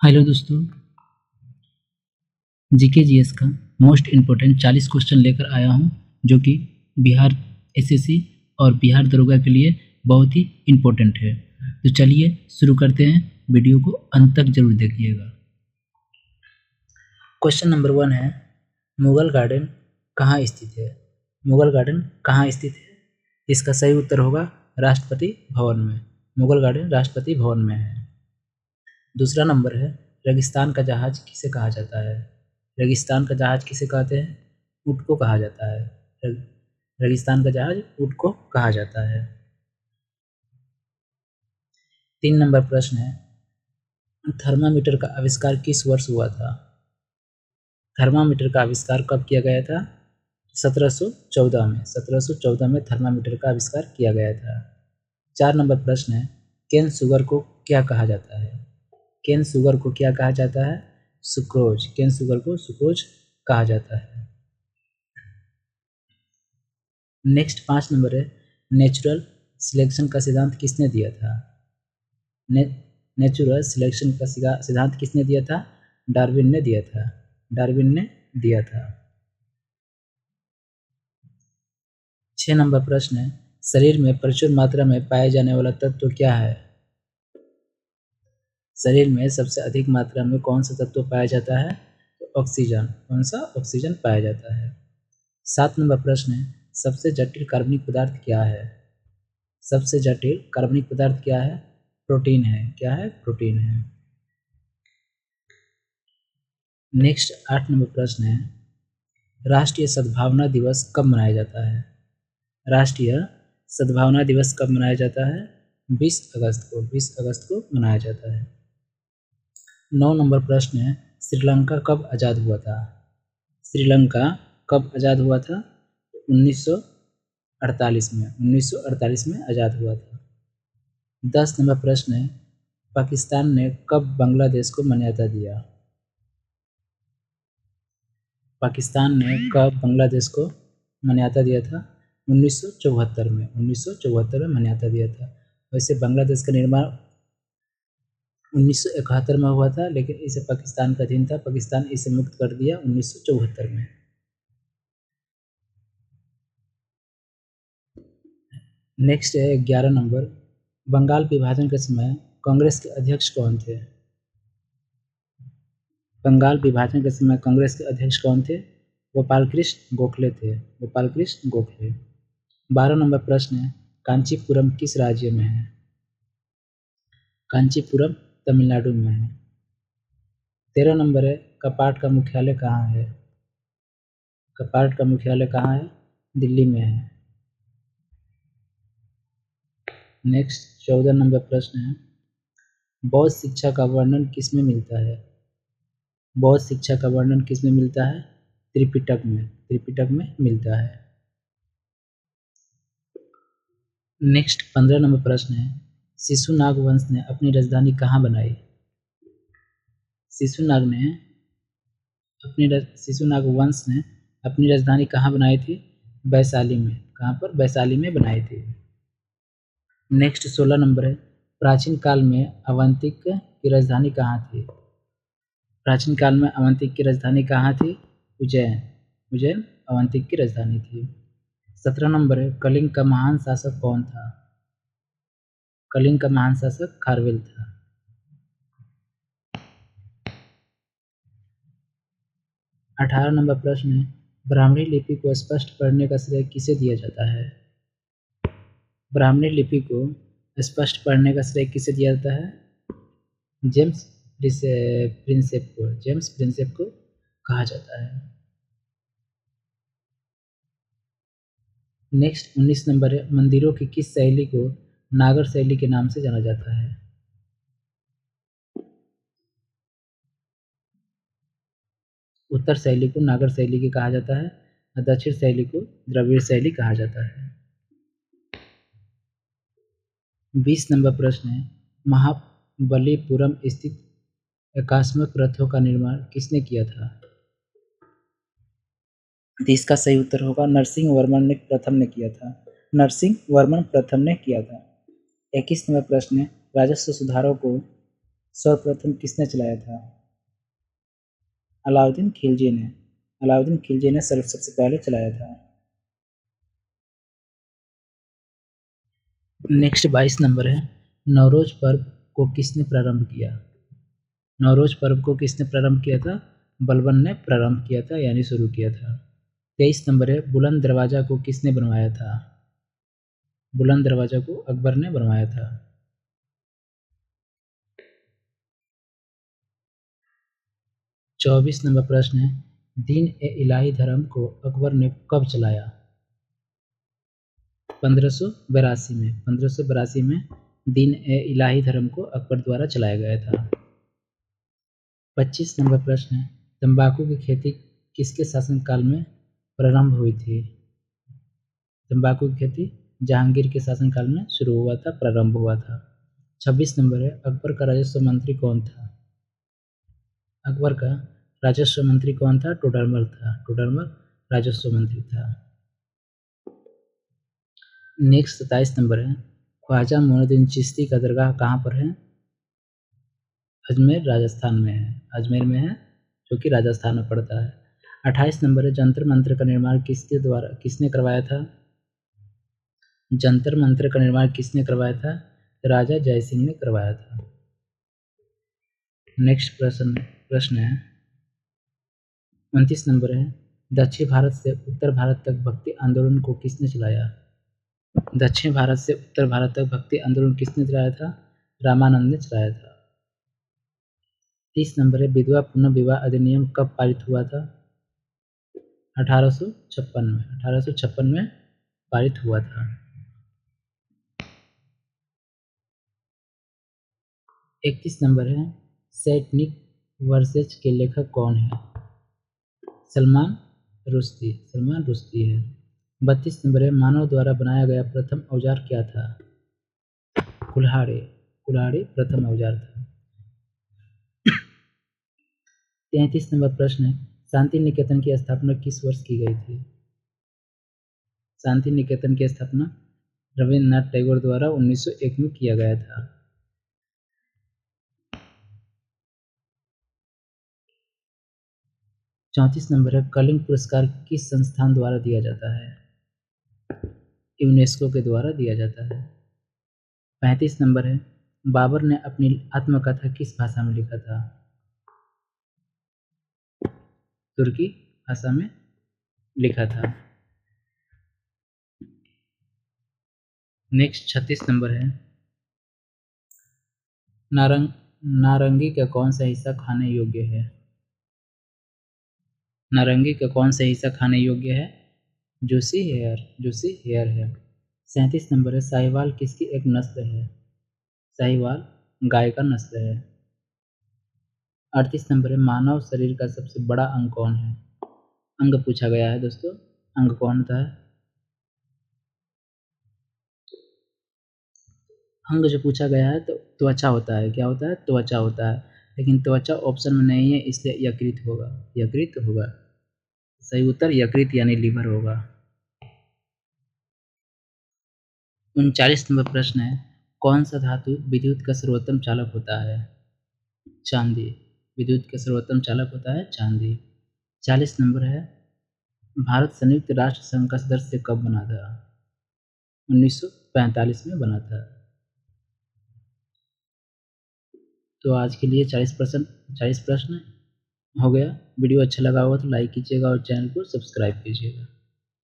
Hello दोस्तों, GK GS का most important 40 question लेकर आया हूं, जो कि बिहार एसएससी और बिहार दरोगा के लिए बहुत ही इम्पोर्टेंट है। तो चलिए शुरू करते हैं, वीडियो को अंत तक जरूर देखिएगा। क्वेश्चन नंबर 1 है, मुगल गार्डन कहाँ स्थित है? मुगल गार्डन कहाँ स्थित है? इसका सही उत्तर होगा राष्ट्रपति भवन में। मुगल गार्डन राष्ट्रपति भवन में है। दूसरा नंबर है, रेगिस्तान का जहाज किसे कहा जाता है? रेगिस्तान का जहाज किसे कहते हैं? ऊँट को कहा जाता है। रेगिस्तान का जहाज ऊँट को कहा जाता है। 3 नंबर प्रश्न है, थर्मामीटर का आविष्कार किस वर्ष हुआ था? थर्मामीटर का आविष्कार कब किया गया था? 1714 में। 1714 में थर्मामीटर का आविष्कार किया गया था। 4 नंबर प्रश्न है, केन शुगर को क्या कहा जाता है? केन शुगर को क्या कहा जाता है? सुक्रोज। केन शुगर को सुक्रोज कहा जाता है। नेक्स्ट 5 नंबर है, नेचुरल सिलेक्शन का सिद्धांत किसने दिया था? नेचुरल सिलेक्शन का सिद्धांत किसने दिया था? डार्विन ने दिया था। डार्विन ने दिया था। 6 नंबर प्रश्न है, शरीर में प्रचुर मात्रा में पाए जाने वाला तत्व क्या है? शरीर में सबसे अधिक मात्रा में कौन सा तत्व पाया जाता है? तो ऑक्सीजन। कौन सा? ऑक्सीजन पाया जाता है। 7 नंबर प्रश्न है, सबसे जटिल कार्बनिक पदार्थ क्या है? सबसे जटिल कार्बनिक पदार्थ क्या है? प्रोटीन है। क्या है? प्रोटीन है। नेक्स्ट 8 नंबर प्रश्न है, राष्ट्रीय सद्भावना दिवस कब मनाया जाता है? राष्ट्रीय सद्भावना दिवस कब मनाया जाता है? 20 अगस्त को। 20 अगस्त को मनाया जाता है। 9 नंबर प्रश्न है, श्रीलंका कब आज़ाद हुआ था? श्रीलंका कब आज़ाद हुआ था? 1948 में। 1948 में आज़ाद हुआ था। 10 नंबर प्रश्न है, पाकिस्तान ने कब बांग्लादेश को मान्यता दिया? पाकिस्तान ने कब बांग्लादेश को मान्यता दिया था? 1974 में। 1974 में मान्यता दिया था। वैसे बांग्लादेश का निर्माण 1971 में हुआ था, लेकिन इसे पाकिस्तान का अधीन था। पाकिस्तान इसे मुक्त कर दिया 1974 में। नेक्स्ट है 11 नंबर, बंगाल विभाजन के समय कांग्रेस के अध्यक्ष कौन थे? बंगाल विभाजन के समय कांग्रेस के अध्यक्ष कौन थे? गोपाल कृष्ण गोखले थे। गोपाल कृष्ण गोखले। 12 नंबर प्रश्न है, कांचीपुरम किस राज्य में है? कांचीपुरम तमिलनाडु में है। 13 नंबर है, कपाट का मुख्यालय कहाँ है? कपाट का मुख्यालय कहाँ है? दिल्ली में है। नेक्स्ट 14 नंबर प्रश्न है, बौद्ध शिक्षा का वर्णन किस में मिलता है? बौद्ध शिक्षा का वर्णन किस में मिलता है? त्रिपिटक में। त्रिपिटक में मिलता है। नेक्स्ट 15 नंबर प्रश्न है, शिशुनाग वंश ने अपनी राजधानी कहाँ बनाई? शिशुनाग वंश ने अपनी राजधानी कहाँ बनाई थी? वैशाली में। कहाँ पर? वैशाली में बनाई थी। नेक्स्ट 16 नंबर है, प्राचीन काल में अवंतिक की राजधानी कहाँ थी? प्राचीन काल में अवंतिक की राजधानी कहाँ थी? उज्जैन। उज्जैन अवंतिक की राजधानी थी। 17 नंबर है, कलिंग का महान शासक कौन था? कलिंग का महान शासक खारवेल था। 18 नंबर प्रश्न है, ब्राह्मणी लिपि को स्पष्ट पढ़ने का श्रेय किसे दिया जाता है? ब्राह्मणी लिपि को स्पष्ट पढ़ने का श्रेय किसे दिया जाता है? जेम्स प्रिंसेप को। जेम्स प्रिंसेप को कहा जाता है। नेक्स्ट 19 नंबर है, मंदिरों की किस शैली को नागर शैली के नाम से जाना जाता है? उत्तर शैली को नागर शैली की कहा जाता है और दक्षिण शैली को द्रविड़ शैली कहा जाता है। 20 नंबर प्रश्न है, महाबलीपुरम स्थित एकात्मक रथों का निर्माण किसने किया था? तो इसका सही उत्तर होगा नरसिंह वर्मन ने प्रथम ने किया था। नरसिंह वर्मन प्रथम ने किया था। 21 नंबर प्रश्न है, राजस्व सुधारों को सर्वप्रथम किसने चलाया था? अलाउद्दीन खिलजी ने। अलाउद्दीन खिलजी ने सबसे पहले चलाया था। नेक्स्ट 22 नंबर है, नवरोज पर्व को किसने प्रारंभ किया? नवरोज पर्व को किसने प्रारंभ किया था? बलबन ने प्रारंभ किया था, यानी शुरू किया था। 23 नंबर है, बुलंद दरवाजा को किसने बनवाया था? बुलंद दरवाजा को अकबर ने बनवाया था। 24 नंबर प्रश्न है, दीन ए इलाही धर्म को अकबर ने कब चलाया? 1582 में। 1582 में दीन ए इलाही धर्म को अकबर द्वारा चलाया गया था। 25 नंबर प्रश्न है, तंबाकू की खेती किसके शासनकाल में प्रारंभ हुई थी? तंबाकू की खेती जहांगीर के शासनकाल में शुरू हुआ था, प्रारंभ हुआ था। 26 नंबर है, अकबर का राजस्व मंत्री कौन था? अकबर का राजस्व मंत्री कौन था? टोडरमल था। टोडरमल राजस्व मंत्री था। नेक्स्ट 27 नंबर है, ख्वाजा मोइनुद्दीन चिश्ती का दरगाह कहाँ पर है? अजमेर राजस्थान में है। अजमेर में है, जो कि राजस्थान में पड़ता है। 28 नंबर है, जंतर मंतर का निर्माण किसने करवाया था? जंतर मंतर का निर्माण किसने करवाया था? राजा जयसिंह ने करवाया था। नेक्स्ट प्रश्न है 29 नंबर है, दक्षिण भारत से उत्तर भारत तक भक्ति आंदोलन को किसने चलाया? दक्षिण भारत से उत्तर भारत तक भक्ति आंदोलन किसने चलाया था? रामानंद ने चलाया था। 30 नंबर है, विधवा पुनः विवाह अधिनियम कब पारित हुआ था? 1856 में। 1856 में पारित हुआ था। 31 नंबर है, सैनिक वर्सेज के लेखक कौन है? सलमान रुश्दी। सलमान रुश्दी है। 32 नंबर है, मानव द्वारा बनाया गया प्रथम औजार क्या था? कुल्हाड़ी। कुल्हाड़ी प्रथम औजार था। 33 नंबर प्रश्न है, शांति निकेतन की स्थापना किस वर्ष की गई थी? शांति निकेतन की स्थापना रविन्द्रनाथ टैगोर द्वारा 1901 में किया गया था। 34 नंबर है, कलिंग पुरस्कार किस संस्थान द्वारा दिया जाता है? यूनेस्को के द्वारा दिया जाता है। 35 नंबर है, बाबर ने अपनी आत्मकथा किस भाषा में लिखा था? तुर्की भाषा में लिखा था। नेक्स्ट 36 नंबर है, नारंगी का कौन सा हिस्सा खाने योग्य है? नारंगी का कौन सा हिस्सा खाने योग्य है? जूसी हेयर है। 37 नंबर है, साहिवाल किसकी एक नस्ल है? साहिवाल गाय का नस्ल है। 38 नंबर है, मानव शरीर का सबसे बड़ा अंग कौन है? अंग पूछा गया है दोस्तों, अंग कौन होता है? अंग जो पूछा गया है तो त्वचा होता है। क्या होता है? त्वचा होता है। लेकिन त्वचा ऑप्शन में नहीं है, इसलिए यकृत होगा। यकृत होगा सही उत्तर, यकृत यानी लीवर होगा। 39 नंबर प्रश्न है, कौन सा धातु विद्युत का सर्वोत्तम चालक होता है? चांदी। विद्युत का सर्वोत्तम चालक होता है चांदी। 40 नंबर है, भारत संयुक्त राष्ट्र संघ का सदस्य कब बना था? 1945 में बना था। तो आज के लिए 40 प्रश्न हो गया। वीडियो अच्छा लगा होगा तो लाइक कीजिएगा और चैनल को सब्सक्राइब कीजिएगा।